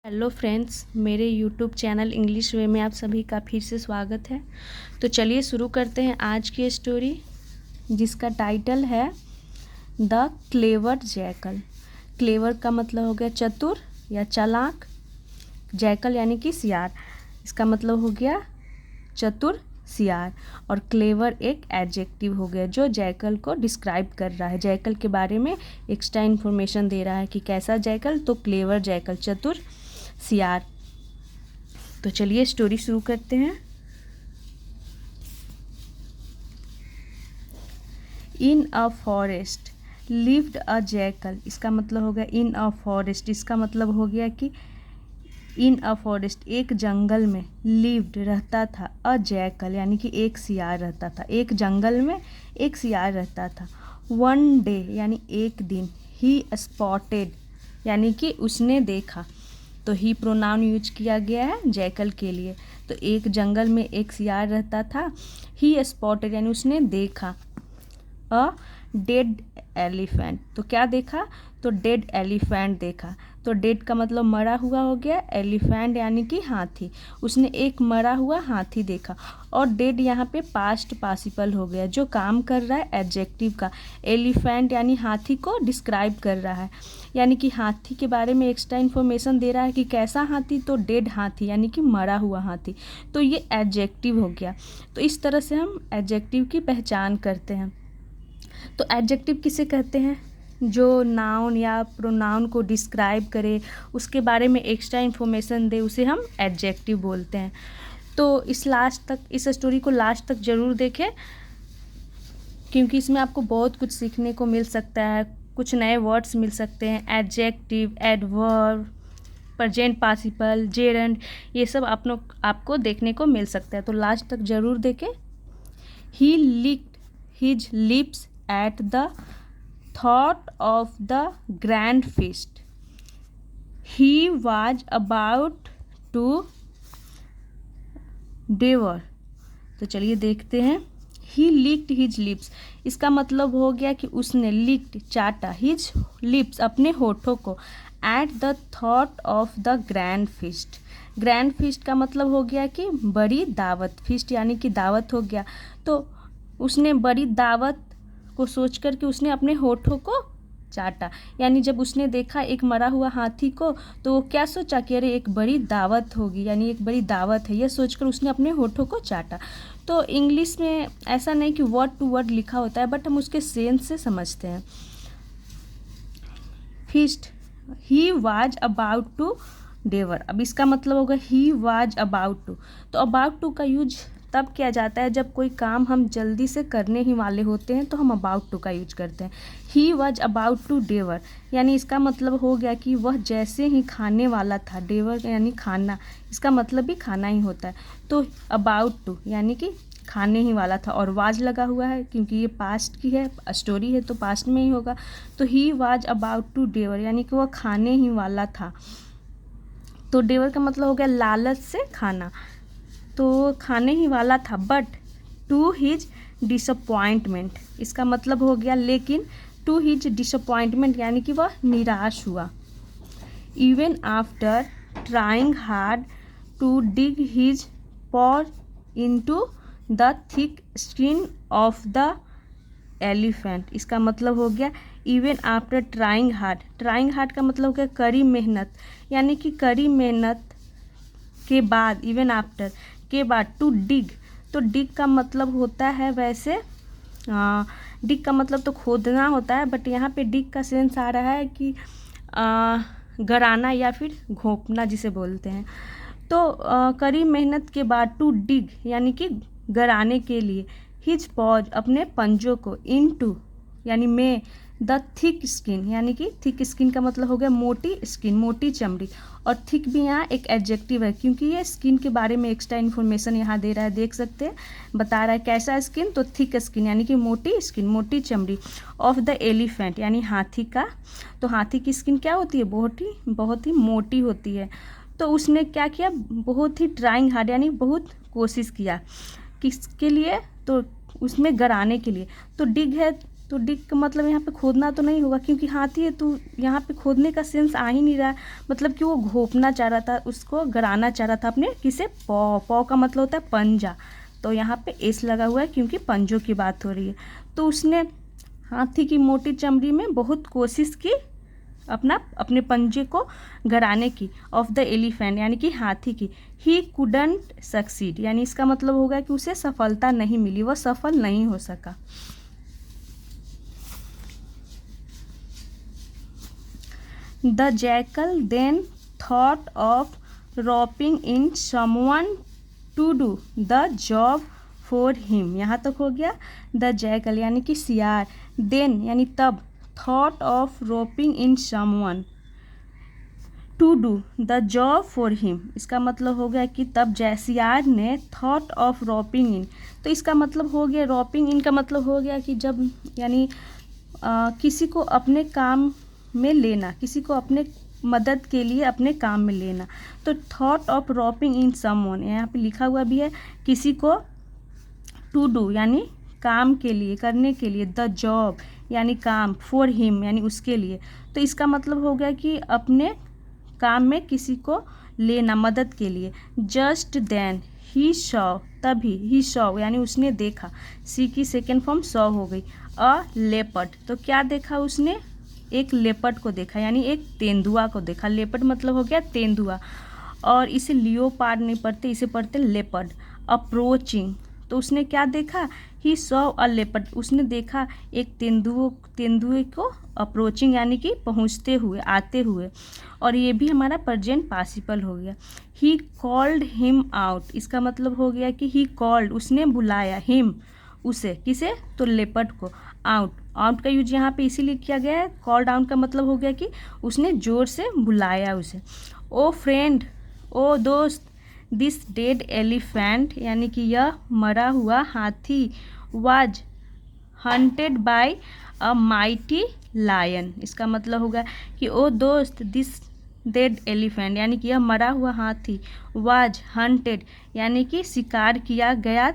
Hello friends, मेरे YouTube channel English वे में आप सभी का फिर से स्वागत है। तो चलिए शुरू करते हैं आज की स्टोरी, जिसका टाइटल है द क्लेवर जैकल। क्लेवर का मतलब हो गया चतुर या चालाक, जैकल यानी कि सियार, इसका मतलब हो गया चतुर सियार, और क्लेवर एक एडजेक्टिव हो गया जो जैकल को डिस्क्राइब कर रहा है, जैकल के बारे में एक्स्ट्रा इन्फॉर्मेशन दे रहा है कि कैसा जैकल, तो क्लेवर जैकल, चतुर सियार। तो चलिए स्टोरी शुरू करते हैं। In a forest lived a jackal, इसका मतलब हो गया इन अ फॉरेस्ट, इसका मतलब हो गया कि इन अ फॉरेस्ट एक जंगल में, लिव्ड रहता था, अ जैकल यानी कि एक सियार रहता था, एक जंगल में एक सियार रहता था। वन डे यानी एक दिन, ही स्पॉटेड यानी कि उसने देखा, तो ही प्रोनाउन यूज किया गया है जैकल के लिए। तो एक जंगल में एक सियार रहता था, ही स्पॉटेड यानी उसने देखा अ डेड एलिफेंट। तो क्या देखा? तो डेड एलिफेंट देखा। तो डेड का मतलब मरा हुआ हो गया, एलिफेंट यानी कि हाथी, उसने एक मरा हुआ हाथी देखा। और डेड यहाँ पे पास्ट पार्टिसिपल हो गया, जो काम कर रहा है एडजेक्टिव का, एलिफेंट यानी हाथी को डिस्क्राइब कर रहा है, यानी कि हाथी के बारे में एक्स्ट्रा इन्फॉर्मेशन दे रहा है कि कैसा हाथी, तो डेड हाथी यानी कि मरा हुआ हाथी। तो ये एडजेक्टिव हो गया। तो इस तरह से हम एडजेक्टिव की पहचान करते हैं। तो एडजेक्टिव किसे कहते हैं? जो नाउन या प्रोनाउन को डिस्क्राइब करे, उसके बारे में एक्स्ट्रा इन्फॉर्मेशन दे, उसे हम एडजेक्टिव बोलते हैं। तो इस स्टोरी को लास्ट तक ज़रूर देखें, क्योंकि इसमें आपको बहुत कुछ सीखने को मिल सकता है, कुछ नए वर्ड्स मिल सकते हैं, adjective, adverb, present participle, gerund, ये सब आपको देखने को मिल सकता है। तो लास्ट तक ज़रूर देखें। He licked his lips at the thought of the grand feast he was about to devour। तो चलिए देखते हैं। he licked his lips, इसका मतलब हो गया कि उसने licked चाटा, his lips अपने होठों को, at the thought of the grand feast। Grand feast का मतलब हो गया कि बड़ी दावत, फीस्ट यानी कि दावत हो गया। तो उसने बड़ी दावत को सोच कर के उसने अपने होठों को चाटा, यानी जब उसने देखा एक मरा हुआ हाथी को, तो वो क्या सोचा कि अरे एक बड़ी दावत होगी, यानी एक बड़ी दावत है, यह सोचकर उसने अपने होठों को चाटा। तो इंग्लिश में ऐसा नहीं कि वर्ड टू वर्ड लिखा होता है, बट हम उसके सेंस से समझते हैं। Feast, he was about to devour, अब इसका मतलब होगा ही वाज अबाउट टू। तो अबाउट टू का यूज तब किया जाता है जब कोई काम हम जल्दी से करने ही वाले होते हैं, तो हम अबाउट टू का यूज करते हैं। ही वाज अबाउट टू डेवर, यानी इसका मतलब हो गया कि वह जैसे ही खाने वाला था, डेवर यानी खाना, इसका मतलब भी खाना ही होता है। तो अबाउट टू यानी कि खाने ही वाला था, और वाज लगा हुआ है क्योंकि ये पास्ट की है, स्टोरी है तो पास्ट में ही होगा। तो ही वाज अबाउट टू डेवर यानी कि वह खाने ही वाला था। तो डेवर का मतलब हो गया लालच से खाना, तो खाने ही वाला था। बट टू हिज डिसअपॉइंटमेंट, इसका मतलब हो गया लेकिन, टू हिज डिसअपॉइंटमेंट यानी कि वह निराश हुआ। Even after trying hard to dig his paw into the thick skin of the elephant, इसका मतलब हो गया even after trying hard. Trying hard का मतलब हो गया कड़ी मेहनत, यानी कि कड़ी मेहनत के बाद, इवन आफ्टर के बाद, टू डिग, तो डिग का मतलब होता है वैसे, डिग का मतलब तो खोदना होता है, बट यहाँ पे डिग का सेंस आ रहा है कि गराना या फिर घोंपना जिसे बोलते हैं। तो कड़ी मेहनत के बाद, टू डिग यानी कि गराने के लिए, हिज पॉज अपने पंजों को, इनटू यानी में, द थिक स्किन यानी कि थिक स्किन का मतलब हो गया मोटी स्किन, मोटी चमड़ी, और थिक भी यहाँ एक एडजेक्टिव है क्योंकि ये स्किन के बारे में एक्स्ट्रा इन्फॉर्मेशन यहाँ दे रहा है, देख सकते हैं, बता रहा है कैसा स्किन, तो थिक स्किन यानी कि मोटी स्किन, मोटी चमड़ी, ऑफ द एलिफेंट यानी हाथी का। तो हाथी की स्किन क्या होती है? बहुत ही मोटी होती है। तो उसने क्या किया? बहुत ही ट्राइंग हार्ड यानी बहुत कोशिश किया, किसके लिए? तो उसमें गराने के लिए। तो डिग है तो डिग का मतलब यहाँ पे खोदना तो नहीं होगा, क्योंकि हाथी है तो यहाँ पे खोदने का सेंस आ ही नहीं रहा। मतलब कि वो घोंपना चाह रहा था, उसको गड़ाना चाह रहा था अपने किसे, पौ का मतलब होता है पंजा, तो यहाँ पे एस लगा हुआ है क्योंकि पंजों की बात हो रही है। तो उसने हाथी की मोटी चमड़ी में बहुत कोशिश की अपने पंजे को गड़ाने की, ऑफ द एलिफेंट यानी कि हाथी की। ही कुडंट सक्सीड यानी इसका मतलब होगा कि उसे सफलता नहीं मिली, वह सफल नहीं हो सका। The jackal then thought of roping in someone to do the job for him. यहाँ तक हो गया। द जैकल यानी कि सियार, देन यानी तब, thought of roping in someone to do the job for him, इसका मतलब हो गया कि तब सियार ने थॉट ऑफ रोपिंग इन, तो इसका मतलब हो गया, रोपिंग इन का मतलब हो गया कि जब यानी किसी को अपने काम में लेना, किसी को अपने मदद के लिए अपने काम में लेना। तो thought of roping in someone, यहाँ पे लिखा हुआ भी है किसी को, टू डू यानी काम के लिए, करने के लिए, द जॉब यानी काम, फॉर हिम यानी उसके लिए। तो इसका मतलब हो गया कि अपने काम में किसी को लेना, मदद के लिए। जस्ट देन ही सॉ, तभी, ही सॉ यानी उसने देखा, सी की सेकेंड फॉर्म सॉ हो गई। अ लेपर्ड, तो क्या देखा उसने, एक लेपर्ड को देखा यानी एक तेंदुआ को देखा। लेपर्ड मतलब हो गया तेंदुआ, और इसे लियोपार्ड नहीं पढ़ते, इसे पढ़ते लेपर्ड। अप्रोचिंग, तो उसने क्या देखा, ही सॉ अ लेपर्ड, उसने देखा एक तेंदुए को, अप्रोचिंग यानी कि पहुँचते हुए, आते हुए, और ये भी हमारा प्रेजेंट पार्टिसिपल हो गया। ही कॉल्ड हिम आउट, इसका मतलब हो गया कि ही कॉल्ड, उसने बुलाया, हिम उसे, किसे, तो लेपर्ड को, आउट। आउट का यूज यहाँ पे इसीलिए किया गया है, कॉल्ड आउट का मतलब हो गया कि उसने जोर से बुलाया उसे। ओ फ्रेंड, ओ दोस्त, दिस डेड एलिफेंट यानी कि यह मरा हुआ हाथी, was hunted by a mighty lion, इसका मतलब होगा कि ओ दोस्त, दिस डेड एलिफेंट यानी कि यह मरा हुआ हाथी, वाज हंटेड यानी कि शिकार किया गया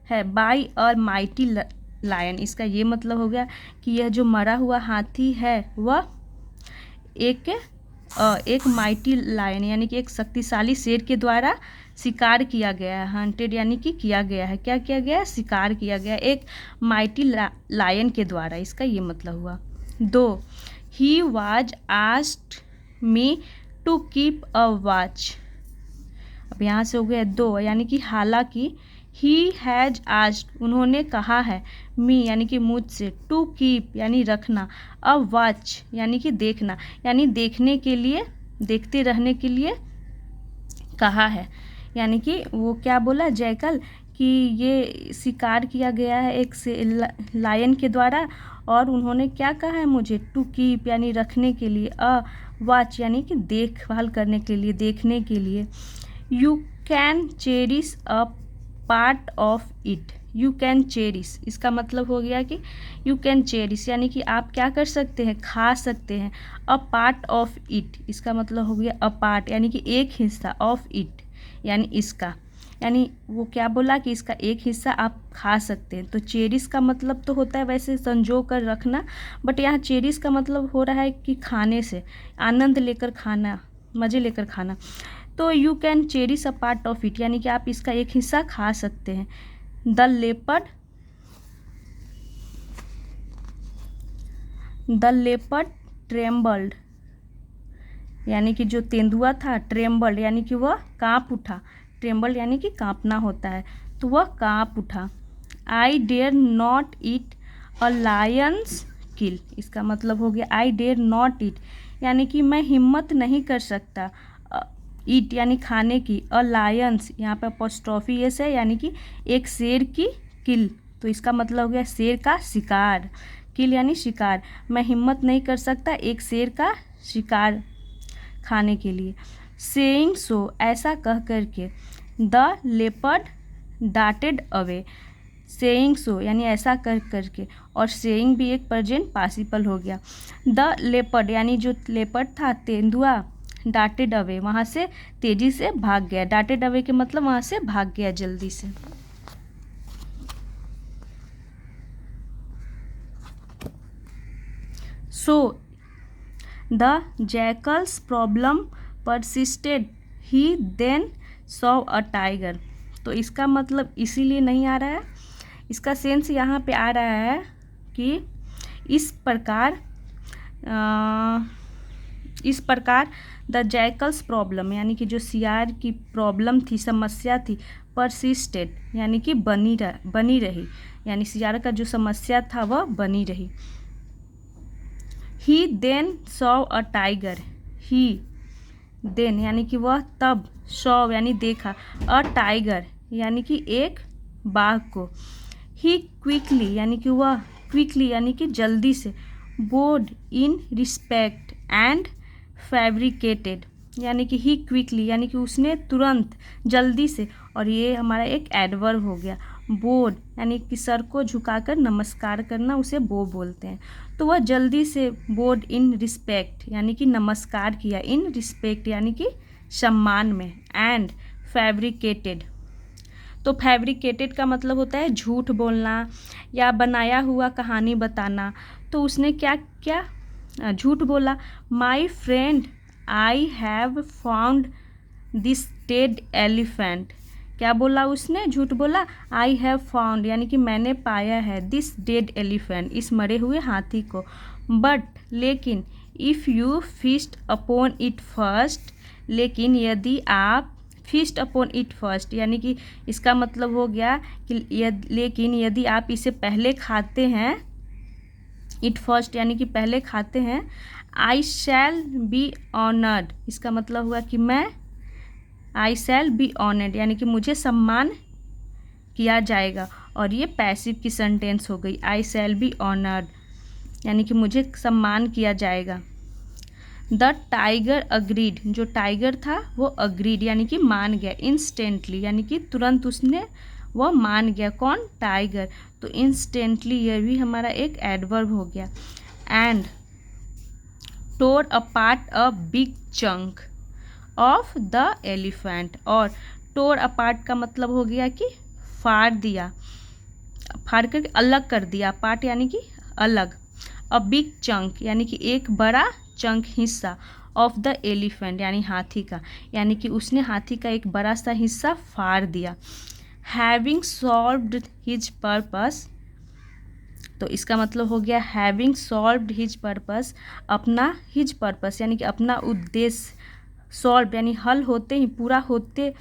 है, बाय अ माइटी लायन, इसका ये मतलब हो गया कि यह जो मरा हुआ हाथी है वह एक माइटी लायन यानी कि एक शक्तिशाली शेर के द्वारा शिकार किया गया है। हंटेड यानी कि किया गया है, क्या किया गया है, शिकार किया गया एक माइटी लायन के द्वारा, इसका ये मतलब हुआ। 2 he was asked me to keep a watch, अब यहाँ से हो गया 2 यानी कि हालांकि, ही हैज आस्क्ड उन्होंने कहा है, मी यानी कि मुझसे, टू कीप यानी रखना, अ वॉच यानी कि देखना, यानी देखने के लिए, देखते रहने के लिए कहा है। यानी कि वो क्या बोला जैकल कि ये शिकार किया गया है एक लायन के द्वारा, और उन्होंने क्या कहा है मुझे, टू कीप यानी रखने के लिए, अ वॉच यानी कि देखभाल करने के लिए, देखने के लिए। You can cherish a part of it, you can cherish इसका मतलब हो गया कि यू कैन चेरिश यानी कि आप क्या कर सकते हैं, खा सकते हैं। अ पार्ट ऑफ इट इसका मतलब हो गया अ पार्ट यानी कि एक हिस्सा, ऑफ इट यानी इसका, यानी वो क्या बोला कि इसका एक हिस्सा आप खा सकते हैं। तो चेरिश का मतलब तो होता है वैसे संजो कर रखना, बट यहाँ चेरिश का मतलब हो रहा है कि खाने से, आनंद लेकर खाना, मज़े लेकर खाना। तो you can cherish a part of it यानी कि आप इसका एक हिस्सा खा सकते हैं। द लेपर्ड ट्रेम्बल्ड यानी कि जो तेंदुआ था, ट्रेम्बल्ड यानी कि वह काँप उठा, ट्रेम्बल्ड यानी कि काँपना होता है, तो वह काँप उठा। I dare not eat a lion's kill इसका मतलब हो गया आई डेयर नॉट ईट यानी कि मैं हिम्मत नहीं कर सकता, ईट यानी खाने की, अ लायंस यहाँ पर अपोस्ट्रोफी एस है यानी कि एक शेर की, किल तो इसका मतलब हो गया शेर का शिकार, किल यानी शिकार, मैं हिम्मत नहीं कर सकता एक शेर का शिकार खाने के लिए। सेइंग सो ऐसा कह करके, the leopard dated away, saying so यानी ऐसा कर करके, और सेइंग भी एक प्रेजेंट पार्टिसिपल हो गया। द लेपर्ड यानी जो लेपर्ड था तेंदुआ, डाटेड अवे वहाँ से तेजी से भाग गया, डाटेड अवे के मतलब वहाँ से भाग गया जल्दी से। So the jackal's problem persisted, he then saw a tiger. तो इसका मतलब इसीलिए नहीं आ रहा है, इसका सेंस यहाँ पे आ रहा है कि इस प्रकार द जैकल्स प्रॉब्लम यानी कि जो सियार की प्रॉब्लम थी, समस्या थी, परसिस्टेड यानी कि बनी रही, यानी सियार का जो समस्या था वह बनी रही। He then saw a tiger, he then यानी कि वह तब, सॉ यानी देखा, अ टाइगर यानी कि एक बाघ को, ही क्विकली यानी कि वह, क्विकली यानी कि जल्दी से, board in respect and fabricated यानी कि ही क्विकली यानी कि उसने तुरंत, जल्दी से, और ये हमारा एक एडवर्ब हो गया। बोर्ड यानी कि सर को झुकाकर नमस्कार करना, उसे बो बोलते हैं। तो वह जल्दी से बोर्ड इन रिस्पेक्ट यानी कि नमस्कार किया, इन रिस्पेक्ट यानी कि सम्मान में, एंड फैब्रिकेटेड, तो फैब्रिकेटेड का मतलब होता है झूठ बोलना या बनाया हुआ कहानी बताना। तो उसने क्या क्या झूठ बोला। My friend I have found this dead elephant, क्या बोला उसने, झूठ बोला। आई हैव फाउंड यानी कि मैंने पाया है, दिस डेड एलिफेंट, इस मरे हुए हाथी को। बट लेकिन, if you feast upon it first, लेकिन यदि आप, फीस्ट अपॉन इट फर्स्ट यानी कि इसका मतलब हो गया कि लेकिन यदि आप इसे पहले खाते हैं, इट फर्स्ट यानी कि पहले खाते हैं। आई शैल बी ऑनर्ड, इसका मतलब हुआ कि मैं, आई शैल बी ऑनर्ड यानी कि मुझे सम्मान किया जाएगा, और ये पैसिव की सेंटेंस हो गई। आई शैल बी ऑनर्ड यानी कि मुझे सम्मान किया जाएगा। द टाइगर अग्रीड, जो टाइगर था वो अग्रीड यानी कि मान गया, इंस्टेंटली यानी कि तुरंत उसने, वह मान गया, कौन, टाइगर। तो इंस्टेंटली यह भी हमारा एक एडवर्ब हो गया। And tore apart a big chunk of the elephant, और टोर अपार्ट का मतलब हो गया कि फाड़ दिया, फाड़ कर अलग कर दिया, पार्ट यानी कि अलग, अ बिग चंक यानी कि एक बड़ा चंक, हिस्सा, ऑफ द एलिफेंट यानी हाथी का, यानी कि उसने हाथी का एक बड़ा सा हिस्सा फाड़ दिया। हैविंग सॉल्व्ड हिज पर्पस, तो इसका मतलब हो गया हैविंग सॉल्व्ड हिज पर्पस, अपना, हिज पर्पस यानी कि अपना उद्देश्य, सॉल्व यानी हल होते ही, पूरा होते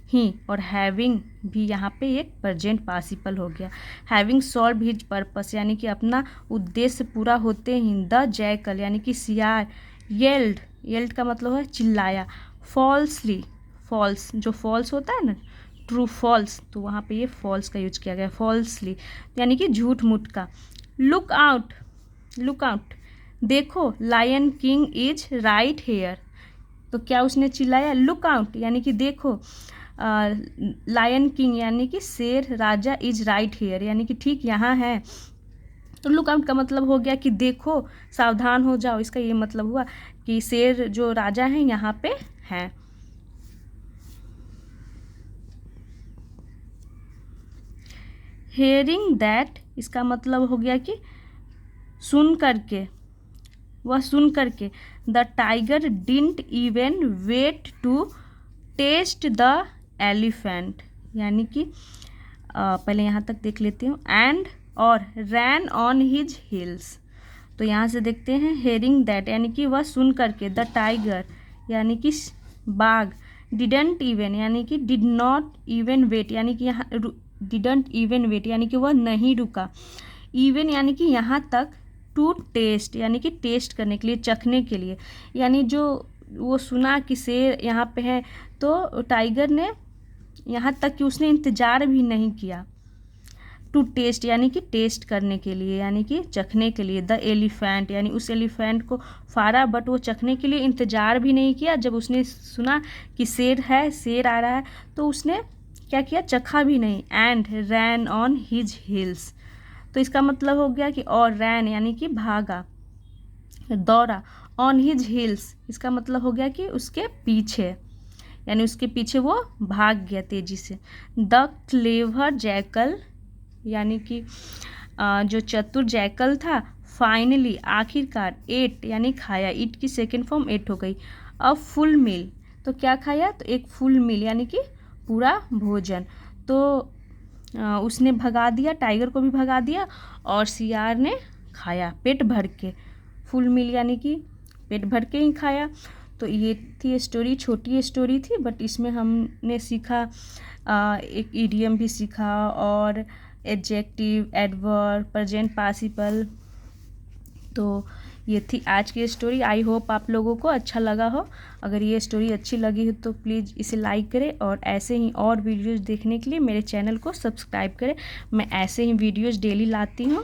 ही, और हैविंग भी यहाँ पे एक प्रेजेंट पार्टिसिपल हो गया। हैविंग सॉल्व हिज पर्पस यानी कि अपना उद्देश्य पूरा होते ही, द जैकल यानी कि सियार, येल्ड, येल्ड का मतलब है चिल्लाया, फॉल्सली, फॉल्स जो फॉल्स होता है ना, ट्रू फॉल्स, तो वहाँ पे ये फॉल्स का यूज किया गया, फॉल्सली यानी कि झूठ मूठ का। लुक आउट, लुक आउट, देखो, lion king is right here, तो क्या उसने चिल्लाया, लुक आउट यानी कि देखो, लायन किंग यानी कि शेर राजा, इज राइट हेयर यानी कि ठीक यहाँ है। तो लुक आउट का मतलब हो गया कि देखो, सावधान हो जाओ, इसका ये मतलब हुआ कि शेर जो राजा हैं यहाँ पे हैं। हेयरिंग दैट, इसका मतलब हो गया कि सुन करके, वह सुन करके, the tiger didn't even wait to taste the elephant यानी कि पहले यहाँ तक देख लेती हूँ, एंड और रैन ऑन हिज हिल्स, तो यहाँ से देखते हैं हेयरिंग दैट यानी कि वह सुन करके, द टाइगर यानी कि बाघ, डिडंट इवन यानी कि डिड नॉट इवन वेट यानी कि यहाँ डिडंट इवन वेट यानी कि वह नहीं रुका, इवन यानी कि यहाँ तक, टू टेस्ट यानी कि टेस्ट करने के लिए, चखने के लिए, यानी जो वो सुना कि शेर यहाँ पे है, तो टाइगर ने यहाँ तक कि उसने इंतज़ार भी नहीं किया, टू टेस्ट यानी कि टेस्ट करने के लिए, यानी कि चखने के लिए, द एलिफेंट यानी उस एलिफेंट को फाड़ा, बट वो चखने के लिए इंतज़ार भी नहीं किया। जब उसने सुना कि शेर है, शेर आ रहा है, तो उसने क्या किया, चखा भी नहीं। And ran on his hills, तो इसका मतलब हो गया कि, और रैन यानी कि भागा, दौड़ा, ऑन हिज हिल्स इसका मतलब हो गया कि उसके पीछे, यानी उसके पीछे वो भाग गया तेजी से। द क्लेवर जैकल यानी कि जो चतुर जैकल था, फाइनली आखिरकार, एट यानी खाया, ईट की सेकेंड फॉर्म एट हो गई। अ फुल मील, तो क्या खाया, तो एक फुल मील यानी कि पूरा भोजन। तो उसने भगा दिया, टाइगर को भी भगा दिया और सियार ने खाया पेट भर के। फुल मील यानी कि पेट भर के ही खाया। तो ये थी स्टोरी, छोटी स्टोरी थी बट इसमें हमने सीखा, एक इडियम भी सीखा और एडजेक्टिव, एडवर्ब, प्रेजेंट पार्टिसिपल। तो ये थी आज की स्टोरी। आई होप आप लोगों को अच्छा लगा हो। अगर ये स्टोरी अच्छी लगी हो तो प्लीज़ इसे लाइक करें और ऐसे ही और वीडियोज़ देखने के लिए मेरे चैनल को सब्सक्राइब करें। मैं ऐसे ही वीडियोज़ डेली लाती हूँ।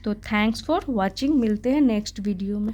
तो थैंक्स फॉर वॉचिंग, मिलते हैं नेक्स्ट वीडियो में।